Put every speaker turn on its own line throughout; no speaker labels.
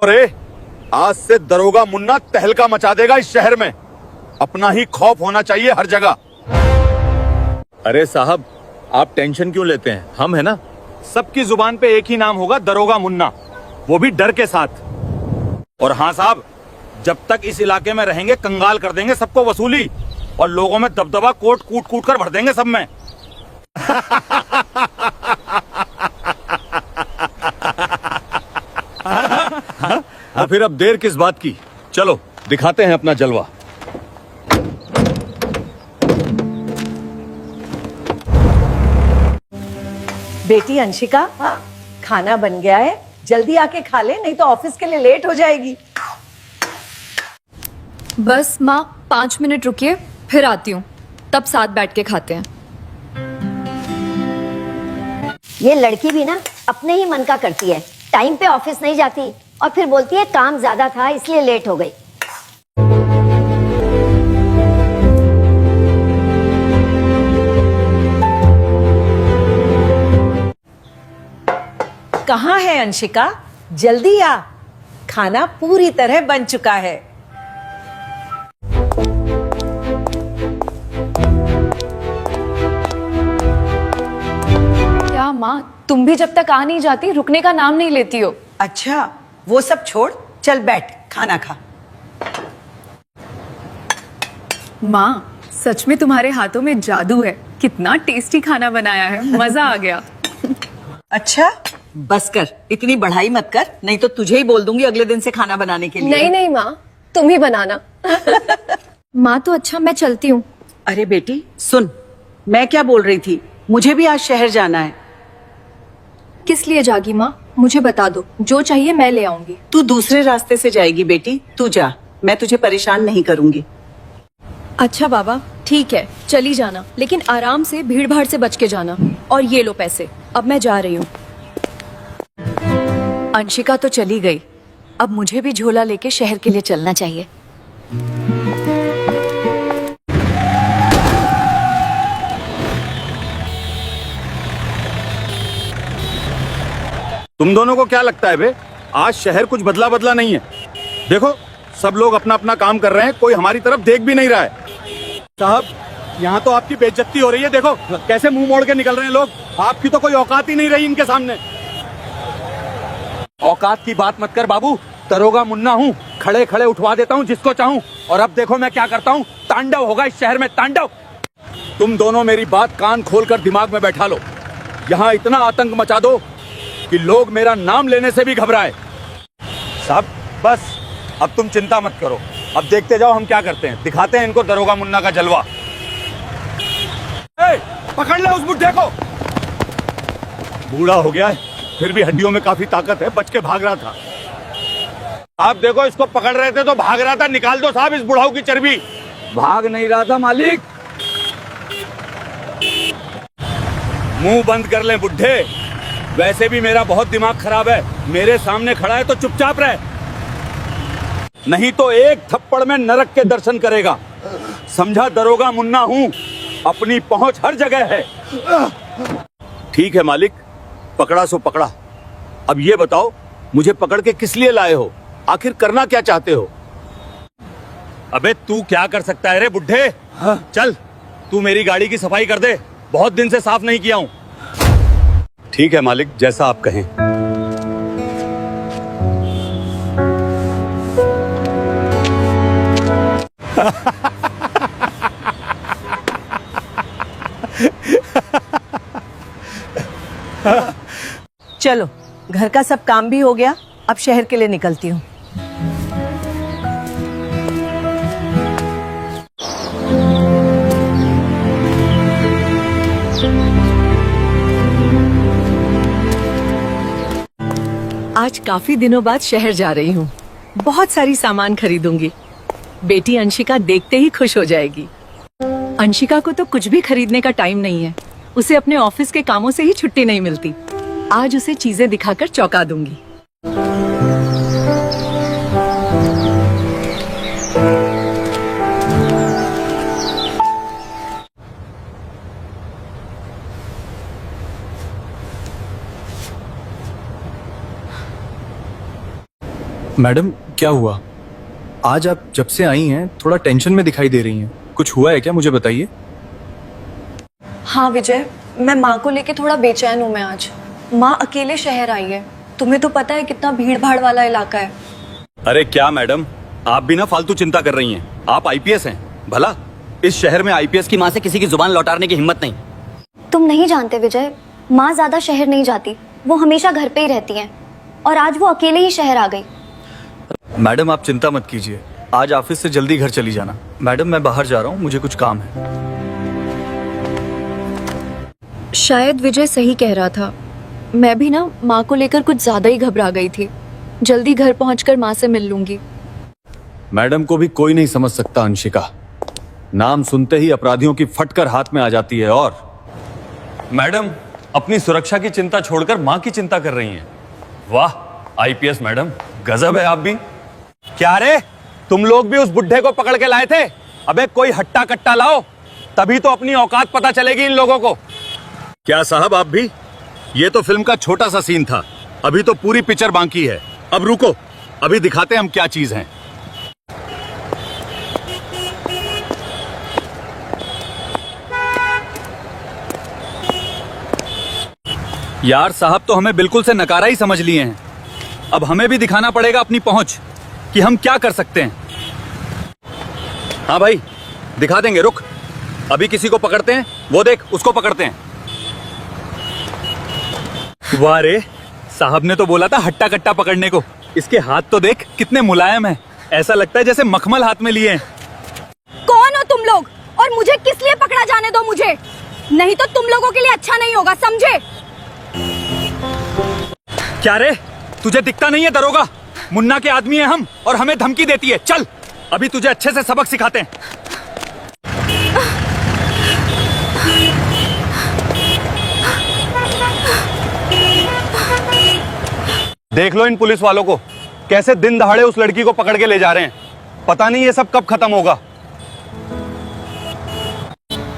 अरे आज से दरोगा मुन्ना तहलका मचा देगा इस शहर में। अपना ही खौफ होना चाहिए हर जगह।
अरे साहब, आप टेंशन क्यों लेते हैं? हम है ना।
सबकी जुबान पे एक ही नाम होगा, दरोगा मुन्ना, वो भी डर के साथ। और हाँ साहब, जब तक इस इलाके में रहेंगे कंगाल कर देंगे सबको वसूली, और लोगों में दबदबा कोट कूट कूट कर भर देंगे सब में।
तो फिर अब देर किस बात की? चलो दिखाते हैं अपना जलवा।
बेटी अंशिका, खाना बन गया है, जल्दी आके खा ले, नहीं तो ऑफिस के लिए लेट हो जाएगी।
बस माँ 5 मिनट रुकिए, फिर आती हूँ, तब साथ बैठ के खाते हैं।
ये लड़की भी ना अपने ही मन का करती है, टाइम पे ऑफिस नहीं जाती और फिर बोलती है काम ज्यादा था इसलिए लेट हो गई।
कहाँ है अंशिका? जल्दी आ, खाना पूरी तरह बन चुका है।
क्या माँ, तुम भी जब तक आ नहीं जाती रुकने का नाम नहीं लेती हो?
अच्छा, वो सब छोड़, चल बैठ खाना खा।
माँ, सच में तुम्हारे हाथों में जादू है। कितना टेस्टी खाना बनाया है, मजा आ गया।
अच्छा बस कर, इतनी बढ़ाई मत कर, नहीं तो तुझे ही बोल दूंगी अगले दिन से खाना बनाने के लिए।
नहीं नहीं माँ, तुम ही बनाना। माँ तो अच्छा, मैं चलती हूँ।
अरे बेटी सुन, मैं क्या बोल रही थी, मुझे भी आज शहर जाना है।
किस लिए जागी माँ? मुझे बता दो, जो चाहिए मैं ले आऊंगी।
तू दूसरे रास्ते से जाएगी बेटी, तू जा, मैं तुझे परेशान नहीं करूंगी।
अच्छा बाबा, ठीक है, चली जाना, लेकिन आराम से, भीड़ भाड़ से बच के जाना। और ये लो पैसे, अब मैं जा रही हूँ।
अंशिका तो चली गई, अब मुझे भी झोला लेके शहर के लिए चलना चाहिए।
तुम दोनों को क्या लगता है बे, आज शहर कुछ बदला बदला नहीं है? देखो सब लोग अपना अपना काम कर रहे हैं, कोई हमारी तरफ देख भी नहीं रहा है। साहब, यहाँ तो आपकी बेइज्जती हो रही है, देखो कैसे मुंह मोड़ के निकल रहे हैं लोग। आपकी तो कोई औकात ही नहीं रही इनके सामने। औकात की बात मत कर बाबू, दरोगा मुन्ना हूँ, खड़े खड़े उठवा देता हूँ जिसको चाहूँ। और अब देखो मैं क्या करता हूँ, तांडव होगा इस शहर में, तांडव। तुम दोनों मेरी बात कान खोलकर दिमाग में बैठा लो। यहाँ इतना आतंक मचा दो कि लोग मेरा नाम लेने से भी घबराए। साहब बस, अब तुम चिंता मत करो, अब देखते जाओ हम क्या करते हैं, दिखाते हैं इनको दरोगा मुन्ना का जलवा। पकड़ ले उस बुड्ढे को। बूढ़ा हो गया है, फिर भी हड्डियों में काफी ताकत है, बच के भाग रहा था। आप देखो, इसको पकड़ रहे थे तो भाग रहा था, निकाल दो साहब इस बुढ़ाऊ की चर्बी। भाग नहीं रहा था मालिक। मुंह बंद कर ले बुड्ढे, वैसे भी मेरा बहुत दिमाग खराब है, मेरे सामने खड़ा है तो चुपचाप रहे, नहीं तो एक थप्पड़ में नरक के दर्शन करेगा। समझा, दरोगा मुन्ना हूं, अपनी पहुंच हर जगह है। ठीक है मालिक, पकड़ा सो पकड़ा। अब ये बताओ, मुझे पकड़ के किस लिए लाए हो? आखिर करना क्या चाहते हो? अबे तू क्या कर सकता है रे बुड्ढे? चल तू मेरी गाड़ी की सफाई कर दे, बहुत दिन से साफ नहीं किया हूं। ठीक है मालिक, जैसा आप कहें।
चलो, घर का सब काम भी हो गया, अब शहर के लिए निकलती हूँ। आज काफी दिनों बाद शहर जा रही हूँ, बहुत सारी सामान खरीदूंगी। बेटी अंशिका देखते ही खुश हो जाएगी। अंशिका को तो कुछ भी खरीदने का टाइम नहीं है, उसे अपने ऑफिस के कामों से ही छुट्टी नहीं मिलती। आज उसे चीजें दिखाकर चौंका दूंगी।
मैडम क्या हुआ? आज आप जब से आई हैं थोड़ा टेंशन में दिखाई दे रही हैं। कुछ हुआ है क्या, मुझे बताइए।
हाँ विजय, मैं माँ को लेके थोड़ा बेचैन हूँ मैं आज। माँ अकेले शहर आई है। तुम्हें तो पता है कितना भीड़ भाड़ वाला इलाका है।
अरे क्या मैडम, आप भी ना फालतू चिंता कर रही हैं। आप आईपीएस हैं, भला इस शहर में आईपीएस की माँ से किसी की जुबान लौटाने की हिम्मत नहीं।
तुम नहीं जानते विजय, माँ ज्यादा शहर नहीं जाती, वो हमेशा घर पे ही रहती हैं। और आज वो अकेले ही शहर आ गई।
मैडम आप चिंता मत कीजिए, आज ऑफिस से जल्दी घर चली जाना। मैडम मैं बाहर जा रहा हूँ, मुझे कुछ काम है।
शायद विजय सही कह रहा था। मैं भी ना माँ को लेकर कुछ ज्यादा ही घबरा गई थी। जल्दी घर पहुंचकर माँ से मिल लूंगी।
मैडम को भी कोई नहीं समझ सकता अंशिका। नाम सुनते ही अपराधियों की फटकर हाथ में आ जाती है। और मैडम अपनी सुरक्षा की चिंता छोड़कर माँ की चिंता कर रही हैं। वाह आईपीएस मैडम, गजब है आप भी।
क्या रे, तुम लोग भी उस बुढ़े को पकड़ के लाए थे? अबे कोई हट्टा कट्टा लाओ, तभी तो अपनी औकात पता चलेगी इन लोगों को।
क्या साहब आप भी? ये तो फिल्म का छोटा सा सीन था, अभी तो पूरी पिक्चर बाकी है। अब रुको, अभी दिखाते हैं हम क्या चीज हैं। यार साहब तो हमें बिल्कुल से नकारा ही समझ लिए हैं। अब हमें भी दिखाना पड़ेगा अपनी पहुंच कि हम क्या कर सकते हैं। हाँ भाई दिखा देंगे, रुक अभी किसी को पकड़ते हैं। वो देख उसको पकड़ते हैं। वाह रे, साहब ने तो बोला था हट्टा कट्टा पकड़ने को। इसके हाथ तो देख कितने मुलायम हैं, ऐसा लगता है जैसे मखमल हाथ में लिए हैं।
कौन हो तुम लोग और मुझे किस लिए पकड़ा? जाने दो मुझे, नहीं तो तुम लोगों के लिए अच्छा नहीं होगा, समझे?
क्या रे, तुझे दिखता नहीं है दरोगा? मुन्ना के आदमी है हम और हमें धमकी देती है। चल अभी तुझे अच्छे से सबक सिखाते हैं।
देख लो इन पुलिस वालों को, कैसे दिन दहाड़े उस लड़की को पकड़ के ले जा रहे हैं। पता नहीं ये सब कब खत्म होगा।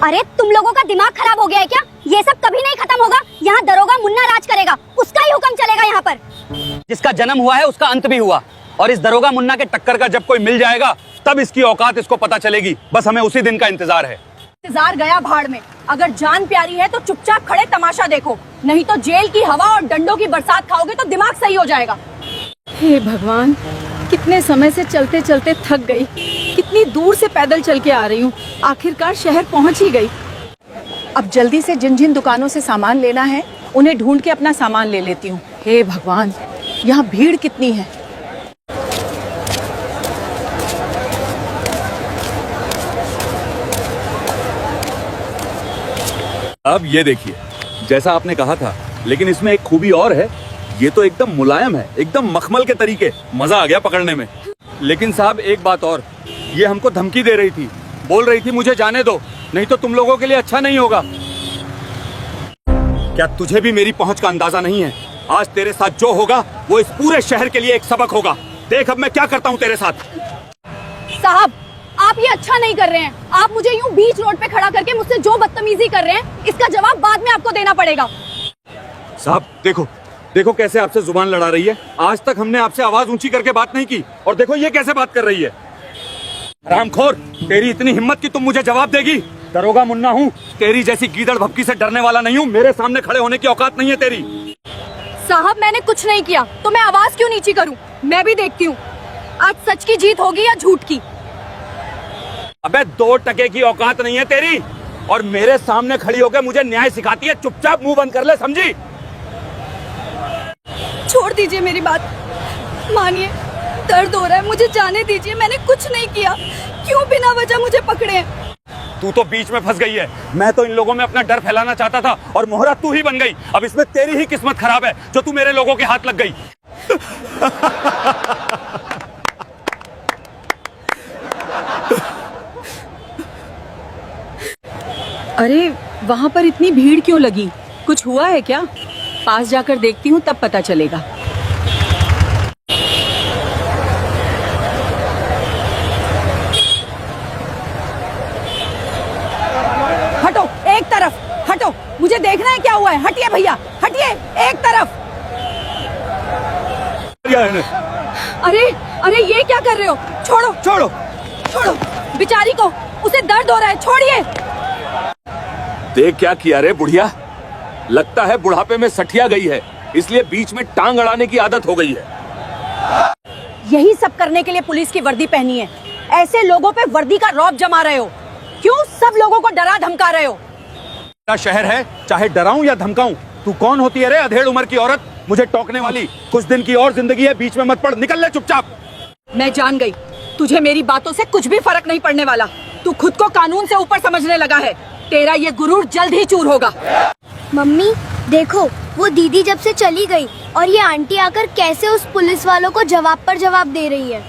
अरे तुम लोगों का दिमाग खराब हो गया है क्या? ये सब कभी नहीं खत्म होगा। यहाँ दरोगा मुन्ना राज करेगा, उसका ही हुक्म चलेगा यहाँ पर।
जिसका जन्म हुआ है उसका अंत भी हुआ, और इस दरोगा मुन्ना के टक्कर का जब कोई मिल जाएगा तब इसकी औकात इसको पता चलेगी। बस हमें उसी दिन का इंतजार है।
इंतजार गया भाड़ में। अगर जान प्यारी है तो चुपचाप खड़े तमाशा देखो, नहीं तो जेल की हवा और डंडों की बरसात खाओगे तो दिमाग सही हो जाएगा।
हे भगवान, कितने समय से चलते चलते थक गई। कितनी दूर से पैदल चल के आ रही हूँ, आखिरकार शहर पहुँच ही गई। अब जल्दी से जिन जिन दुकानों से सामान लेना है उन्हें ढूंढ के अपना सामान ले लेती हूँ। हे भगवान, यहाँ भीड़ कितनी है।
अब ये देखिए, जैसा आपने कहा था, लेकिन इसमें एक खूबी और है। ये तो एकदम मुलायम है, एकदम मखमल के तरीके। मजा आ गया पकड़ने में। लेकिन साहब एक बात और, ये हमको धमकी दे रही थी, बोल रही थी मुझे जाने दो, नहीं तो तुम लोगों के लिए अच्छा नहीं होगा। क्या तुझे भी मेरी पहुंच का अंदाजा नहीं है? आज तेरे साथ जो होगा वो इस पूरे शहर के लिए एक सबक होगा। देख अब मैं क्या करता हूँ तेरे साथ।
साहब आप ये अच्छा नहीं कर रहे हैं। आप मुझे यूं बीच रोड पे खड़ा करके मुझसे जो बदतमीजी कर रहे हैं, इसका जवाब बाद में आपको देना पड़ेगा।
साहब देखो, देखो कैसे आपसे जुबान लड़ा रही है। आज तक हमने आपसे आवाज ऊंची करके बात नहीं की, और देखो ये कैसे बात कर रही है। हरामखोर, तेरी इतनी हिम्मत कि तुम मुझे जवाब देगी? दरोगा मुन्ना हूँ, तेरी जैसी गीदड़ भपकी से डरने वाला नहीं हूँ। मेरे सामने खड़े होने की औकात नहीं है तेरी।
साहब मैंने कुछ नहीं किया तो मैं आवाज क्यों नीची करूं? मैं भी देखती हूँ आज सच की जीत होगी या झूठ की।
अबे 2 टके की औकात नहीं है तेरी, और मेरे सामने खड़ी होकर मुझे न्याय सिखाती है। चुपचाप मुंह बंद कर ले, समझी?
छोड़ दीजिए मेरी बात, मानिए दर्द हो रहा है, मुझे जाने दीजिए। मैंने कुछ नहीं किया, क्यों बिना वजह मुझे पकड़े हैं?
तू तो बीच में फंस गई है। मैं तो इन लोगों में अपना डर फैलाना चाहता था, और मोहरा तू ही बन गई। अब इसमें तेरी ही किस्मत खराब है जो तू मेरे लोगों के हाथ लग गई।
अरे वहाँ पर इतनी भीड़ क्यों लगी? कुछ हुआ है क्या? पास जाकर देखती हूँ तब पता चलेगा।
हटो एक तरफ, हटो, मुझे देखना है क्या हुआ है। हटिए भैया, हटिए एक तरफ। अरे
अरे ये क्या कर रहे हो? छोड़ो
छोड़ो।
छोड़ो बेचारी को, उसे दर्द हो रहा है, छोड़िए।
देख क्या किया रे बुढ़िया, लगता है बुढ़ापे में सठिया गई है, इसलिए बीच में टांग अड़ाने की आदत हो गई है।
यही सब करने के लिए पुलिस की वर्दी पहनी है। ऐसे लोगों पे वर्दी का रौब जमा रहे हो। क्यों सब लोगों को डरा धमका रहे हो?
मेरा शहर है, चाहे डराऊं या धमकाऊं। तू कौन होती है रे अधेड़ उम्र की औरत, मुझे टोकने वाली? कुछ दिन की और जिंदगी है, बीच में मत पड़, निकल ले चुपचाप।
मैं जान गई, तुझे मेरी बातों से कुछ भी फर्क नहीं पड़ने वाला। तू खुद को कानून से ऊपर समझने लगा है। तेरा ये गुरूर जल्द ही चूर होगा।
मम्मी देखो, वो दीदी जब से चली गई और ये आंटी आकर कैसे उस पुलिस वालों को जवाब पर जवाब दे रही है।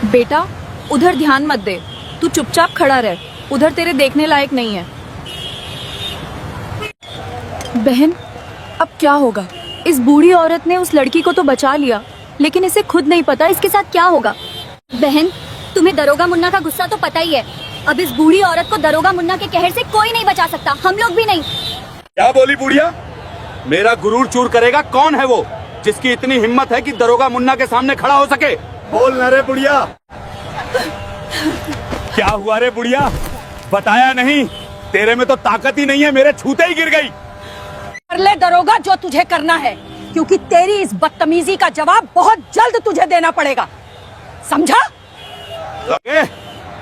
बेटा उधर ध्यान मत दे, तू चुपचाप खड़ा रह, उधर तेरे देखने लायक नहीं है। बहन अब क्या होगा? इस बूढ़ी औरत ने उस लड़की को तो बचा लिया, लेकिन इसे खुद नहीं पता इसके साथ क्या होगा।
बहन तुम्हें दरोगा मुन्ना का गुस्सा तो पता ही है। अब इस बूढ़ी औरत को दरोगा मुन्ना के कहर से कोई नहीं बचा सकता, हम लोग भी नहीं।
क्या बोली बुढ़िया? मेरा गुरूर चूर करेगा? कौन है वो जिसकी इतनी हिम्मत है कि दरोगा मुन्ना के सामने खड़ा हो सके? बोल ना रे बुढ़िया। क्या हुआ रे बुढ़िया, बताया नहीं? तेरे में तो ताकत ही नहीं है, मेरे छूते ही गिर गई।
कर ले दरोगा जो तुझे करना है, क्योंकि तेरी इस बदतमीजी का जवाब बहुत जल्द तुझे देना पड़ेगा, समझा?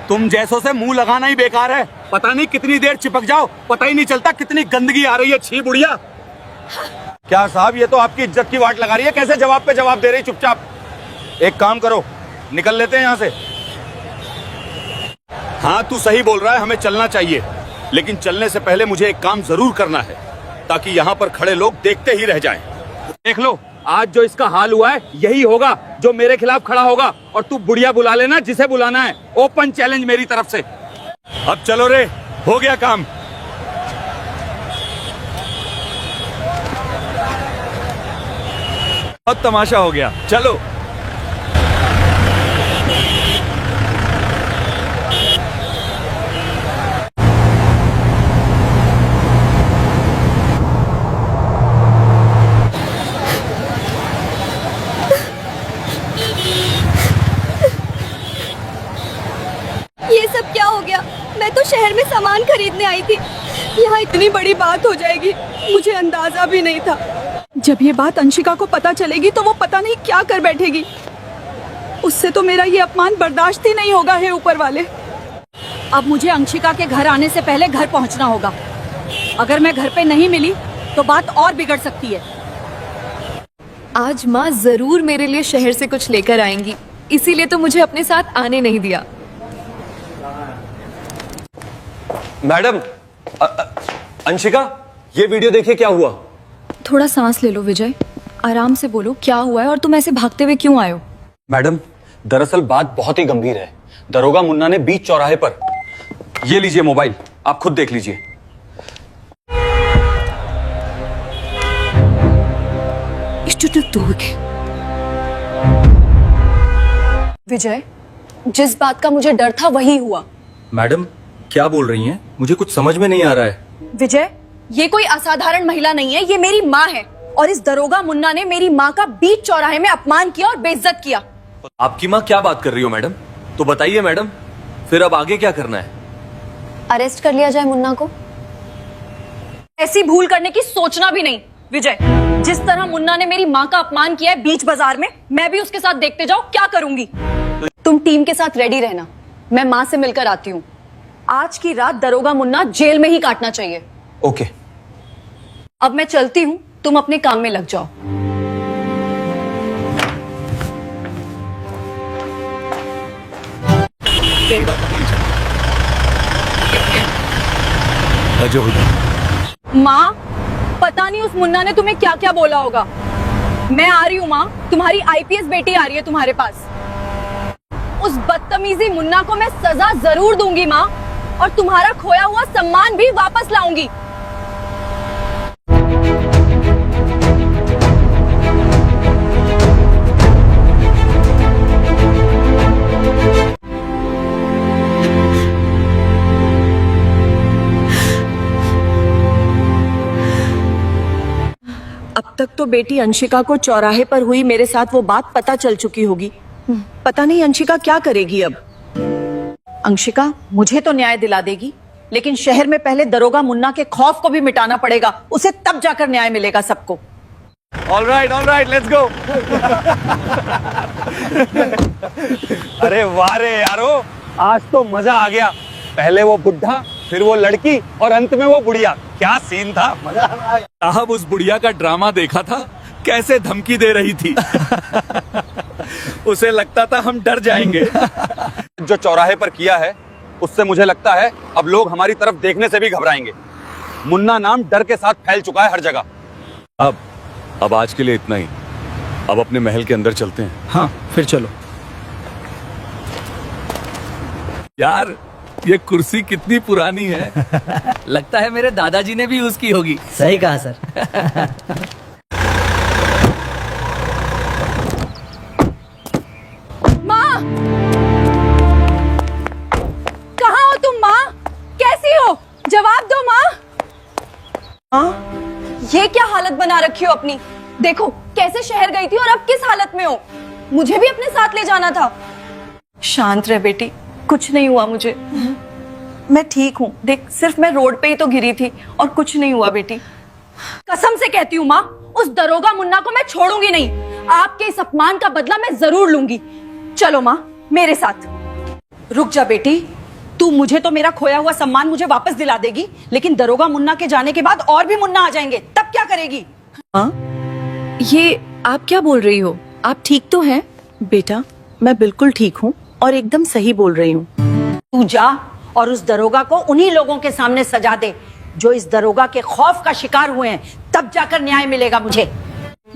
तुम जैसों से मुंह लगाना ही बेकार है। पता नहीं कितनी देर चिपक जाओ, पता ही नहीं चलता कितनी गंदगी आ रही है। छी बुढ़िया। क्या साहब, ये तो आपकी इज्जत की वाट लगा रही है। कैसे जवाब पे जवाब दे रही चुपचाप? एक काम करो, निकल लेते हैं यहाँ से। हाँ तू सही बोल रहा है, हमें चलना चाहिए, लेकिन चलने से पहले मुझे एक काम जरूर करना है, ताकि यहाँ पर खड़े लोग देखते ही रह जाएं। देख लो, आज जो इसका हाल हुआ है यही होगा जो मेरे खिलाफ खड़ा होगा। और तू बुढ़िया बुला लेना जिसे बुलाना है। ओपन चैलेंज मेरी तरफ से। अब चलो रे, हो गया काम। बहुत तमाशा हो गया, चलो।
ये सब क्या हो गया? मैं तो शहर में सामान खरीदने आई थी, यहाँ इतनी बड़ी बात हो जाएगी मुझे अंदाजा भी नहीं था।
जब ये बात अंशिका को पता चलेगी तो वो पता नहीं क्या कर बैठेगी। उससे तो मेरा ये अपमान बर्दाश्त ही नहीं होगा। हे ऊपर वाले, अब मुझे अंशिका के घर आने से पहले घर पहुंचना होगा। अगर मैं घर पे नहीं मिली तो बात और बिगड़ सकती है।
आज माँ जरूर मेरे लिए शहर से कुछ लेकर आएंगी, इसीलिए तो मुझे अपने साथ आने नहीं दिया।
मैडम, अंशिका, ये वीडियो देखिए क्या हुआ।
थोड़ा सांस ले लो विजय, आराम से बोलो क्या हुआ है और तुम ऐसे भागते हुए क्यों आए हो?
मैडम, दरअसल बात बहुत ही गंभीर है। दरोगा मुन्ना ने बीच चौराहे पर, ये लीजिए मोबाइल, आप खुद देख लीजिए।
विजय, जिस बात का मुझे डर था वही हुआ।
मैडम क्या बोल रही हैं? मुझे कुछ समझ में नहीं आ रहा है।
विजय, ये कोई असाधारण महिला नहीं है, ये मेरी माँ है और इस दरोगा मुन्ना ने मेरी माँ का बीच चौराहे में अपमान किया और बेइज्जत किया।
आपकी माँ क्या बात कर रही हो मैडम? तो बताइए मैडम, फिर अब आगे क्या करना है?
अरेस्ट कर लिया जाए मुन्ना को।
ऐसी भूल करने की सोचना भी नहीं। विजय, जिस तरह मुन्ना ने मेरी माँ का अपमान किया है बीच बाजार में, मैं भी उसके साथ देखते जाओ क्या करूंगी। तुम टीम के साथ रेडी रहना, मैं माँ से मिलकर आती हूँ। आज की रात दरोगा मुन्ना जेल में ही काटना चाहिए।
ओके।
अब मैं चलती हूँ, तुम अपने काम में लग जाओ। माँ, पता नहीं उस मुन्ना ने तुम्हें क्या क्या बोला होगा। मैं आ रही हूँ माँ, तुम्हारी आईपीएस बेटी आ रही है तुम्हारे पास। उस बदतमीजी मुन्ना को मैं सजा जरूर दूंगी माँ, और तुम्हारा खोया हुआ सम्मान भी वापस लाऊंगी।
अब तक तो बेटी अंशिका को चौराहे पर हुई मेरे साथ वो बात पता चल चुकी होगी। पता नहीं अंशिका क्या करेगी अब।
अंशिका मुझे तो न्याय दिला देगी, लेकिन शहर में पहले दरोगा मुन्ना के खौफ को भी मिटाना पड़ेगा, उसे तब जाकर न्याय मिलेगा सबको।
All right, let's go. अरे वाह रे यारो, आज तो मजा आ गया। पहले वो बुढ़ा, फिर वो लड़की और अंत में वो बुढ़िया। क्या सीन था, मजा आ गया।
साहब उस बुढ़िया का ड्रामा देखा था, कैसे धमकी दे रही थी। उसे लगता था हम डर जाएंगे।
जो चौराहे पर किया है उससे मुझे लगता है अब लोग हमारी तरफ देखने से भी घबराएंगे। मुन्ना नाम डर के साथ फैल चुका है हर जगह।
अब आज के लिए इतना ही। अब अपने महल के अंदर चलते हैं।
हाँ फिर चलो।
यार ये कुर्सी कितनी पुरानी है।
लगता है मेरे दादाजी ने भी यूज की होगी।
सही कहा सर।
माँ, कहाँ हो तुम माँ? कैसी हो? जवाब दो माँ। ये क्या हालत बना रखी हो अपनी? देखो कैसे शहर गई थी और अब किस हालत में हो। मुझे भी अपने साथ ले जाना था। शांत रह बेटी, कुछ नहीं हुआ मुझे। मैं ठीक हूँ। देख सिर्फ मैं रोड पे ही तो गिरी थी और कुछ नहीं हुआ बेटी। कसम से कहती हूँ माँ, उस दरोगा मुन्ना को मैं छोड़ूंगी नहीं। आपके इस अपमान का बदला मैं जरूर लूंगी। चलो माँ मेरे साथ। रुक जा बेटी, तू मुझे तो मेरा खोया हुआ सम्मान मुझे वापस दिला देगी, लेकिन दरोगा मुन्ना के जाने के बाद और भी मुन्ना आ जाएंगे, तब क्या करेगी?
हाँ, ये आप क्या बोल रही हो? आप ठीक तो हैं? बेटा मैं बिल्कुल ठीक हूँ और एकदम सही बोल रही हूँ।
तू जा और उस दरोगा को उन्हीं लोगों के सामने सजा दे जो इस दरोगा के खौफ का शिकार हुए हैं, तब जाकर न्याय मिलेगा मुझे।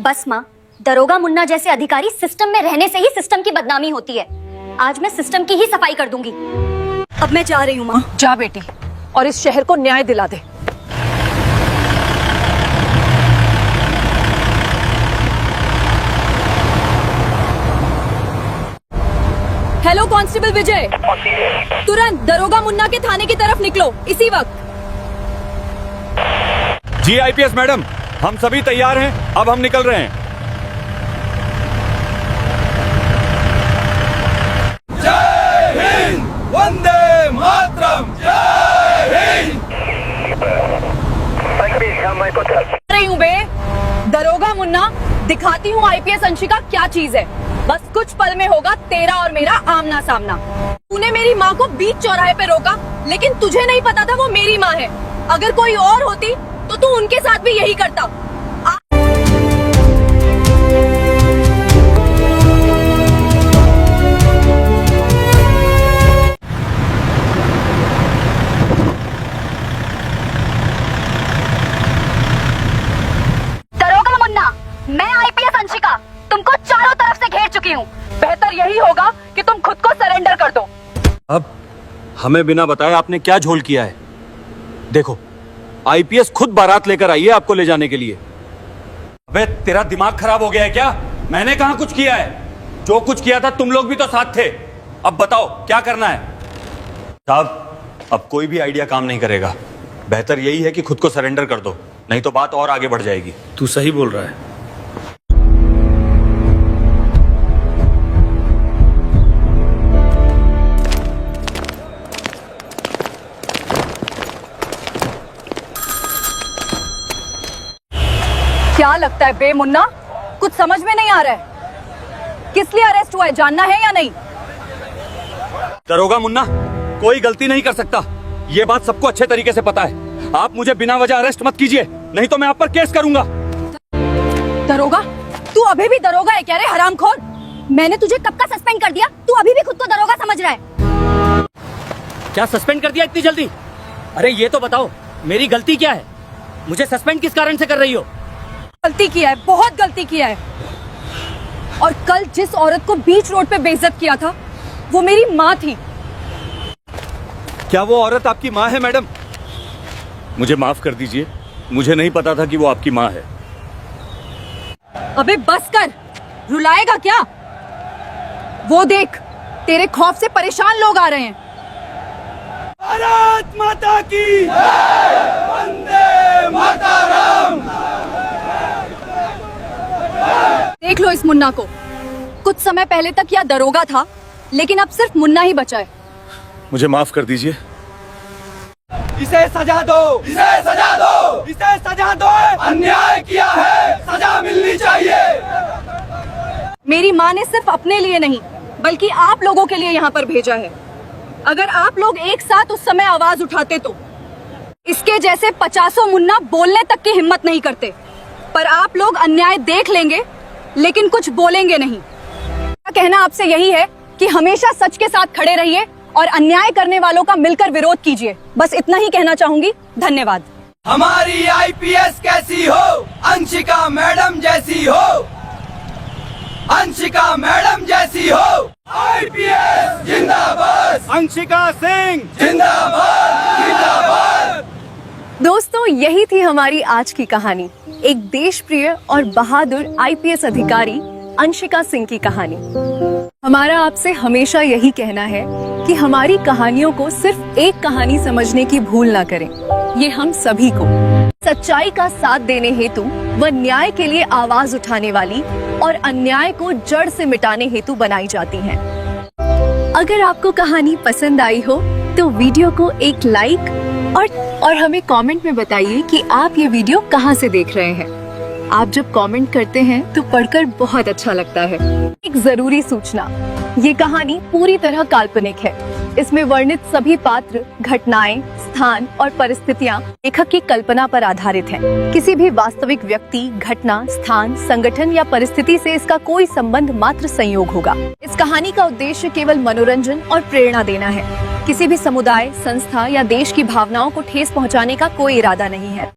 बस माँ, दरोगा मुन्ना जैसे अधिकारी सिस्टम में रहने से ही सिस्टम की बदनामी होती है। आज मैं सिस्टम की ही सफाई कर दूंगी। अब मैं जा रही हूँ माँ।
जा बेटी और इस शहर को न्याय दिला दे। हेलो कांस्टेबल विजय, तुरंत दरोगा मुन्ना के थाने की तरफ निकलो इसी वक्त।
जी आईपीएस मैडम, हम सभी तैयार हैं, अब हम निकल रहे हैं।
वंदे मातरम।
रही हूँ बे, दरोगा मुन्ना, दिखाती हूँ आईपीएस अंशिका क्या चीज है। बस कुछ पल में होगा तेरा और मेरा आमना सामना। तूने मेरी माँ को बीच चौराहे पे रोका, लेकिन तुझे नहीं पता था वो मेरी माँ है। अगर कोई और होती तो तू उनके साथ भी यही करता।
दरोगा मुन्ना, मैं आईपीएस अंशिका तुमको चारों तरफ से घेर चुकी हूँ।
बेहतर यही होगा कि तुम खुद को सरेंडर कर दो।
अब हमें बिना बताए आपने क्या झोल किया है? देखो आईपीएस खुद बारात लेकर आई है आपको ले जाने के लिए।
अबे तेरा दिमाग खराब हो गया है क्या? मैंने कहाँ कुछ किया है? जो कुछ किया था तुम लोग भी तो साथ थे। अब बताओ क्या करना है?
साहब अब कोई भी आइडिया काम नहीं करेगा। बेहतर यही है कि खुद को सरेंडर कर दो, नहीं तो बात और आगे बढ़ जाएगी।
तू सही बोल रहा है।
क्या लगता है बे मुन्ना, कुछ समझ में नहीं आ रहा है? किस लिए अरेस्ट हुआ है जानना है या नहीं?
दरोगा मुन्ना कोई गलती नहीं कर सकता, ये बात सबको अच्छे तरीके से पता है। आप मुझे बिना वजह अरेस्ट मत कीजिए, नहीं तो मैं आप पर केस करूंगा।
दरोगा? तू अभी भी दरोगा है क्या रे हरामखोर?
मैंने तुझे कब का सस्पेंड कर दिया, तू अभी भी खुद को दरोगा समझ रहा है?
क्या सस्पेंड कर दिया इतनी जल्दी? अरे ये तो बताओ मेरी गलती क्या है? मुझे सस्पेंड किस कारण से कर रही हो?
गलती किया है, बहुत गलती किया है। और कल जिस औरत को बीच रोड पे बेइज्जत किया था वो मेरी माँ थी।
क्या वो औरत आपकी माँ है मैडम?
मुझे माफ कर दीजिए, मुझे नहीं पता था कि वो आपकी माँ है।
अबे बस कर, रुलाएगा क्या? वो देख, तेरे खौफ से परेशान लोग आ रहे हैं।
भारत माता की जय, वंदे मातरम।
देख लो इस मुन्ना को, कुछ समय पहले तक यह दरोगा था, लेकिन अब सिर्फ मुन्ना ही बचा है।
मुझे माफ कर दीजिए।
इसे सजा दो, इसे सजा दो, इसे सजा दो। अन्याय किया है, सजा मिलनी चाहिए।
मेरी माँ ने सिर्फ अपने लिए नहीं बल्कि आप लोगों के लिए यहाँ पर भेजा है। अगर आप लोग एक साथ उस समय आवाज उठाते तो इसके जैसे 50 मुन्ना बोलने तक की हिम्मत नहीं करते। पर आप लोग अन्याय देख लेंगे लेकिन कुछ बोलेंगे नहीं। मेरा कहना आपसे यही है कि हमेशा सच के साथ खड़े रहिए और अन्याय करने वालों का मिलकर विरोध कीजिए। बस इतना ही कहना चाहूंगी। धन्यवाद।
हमारी आईपीएस कैसी हो, अंशिका मैडम जैसी हो, अंशिका मैडम जैसी हो। आईपीएस जिंदाबाद, अंशिका सिंह जिंदाबाद, जिंदाबाद।
दोस्तों, यही थी हमारी आज की कहानी, एक देशप्रिय और बहादुर आईपीएस अधिकारी अंशिका सिंह की कहानी। हमारा आपसे हमेशा यही कहना है कि हमारी कहानियों को सिर्फ एक कहानी समझने की भूल ना करें। ये हम सभी को सच्चाई का साथ देने हेतु व न्याय के लिए आवाज उठाने वाली और अन्याय को जड़ से मिटाने हेतु बनाई जाती हैं। अगर आपको कहानी पसंद आई हो तो वीडियो को एक लाइक और हमें कमेंट में बताइए कि आप ये वीडियो कहाँ से देख रहे हैं। आप जब कमेंट करते हैं तो पढ़कर बहुत अच्छा लगता है। एक जरूरी सूचना, ये कहानी पूरी तरह काल्पनिक है। इसमें वर्णित सभी पात्र, घटनाएं, स्थान और परिस्थितियां लेखक की कल्पना पर आधारित हैं। किसी भी वास्तविक व्यक्ति, घटना, स्थान, संगठन या परिस्थिति से इसका कोई संबंध मात्र संयोग होगा। इस कहानी का उद्देश्य केवल मनोरंजन और प्रेरणा देना है। किसी भी समुदाय, संस्था या देश की भावनाओं को ठेस पहुंचाने का कोई इरादा नहीं है।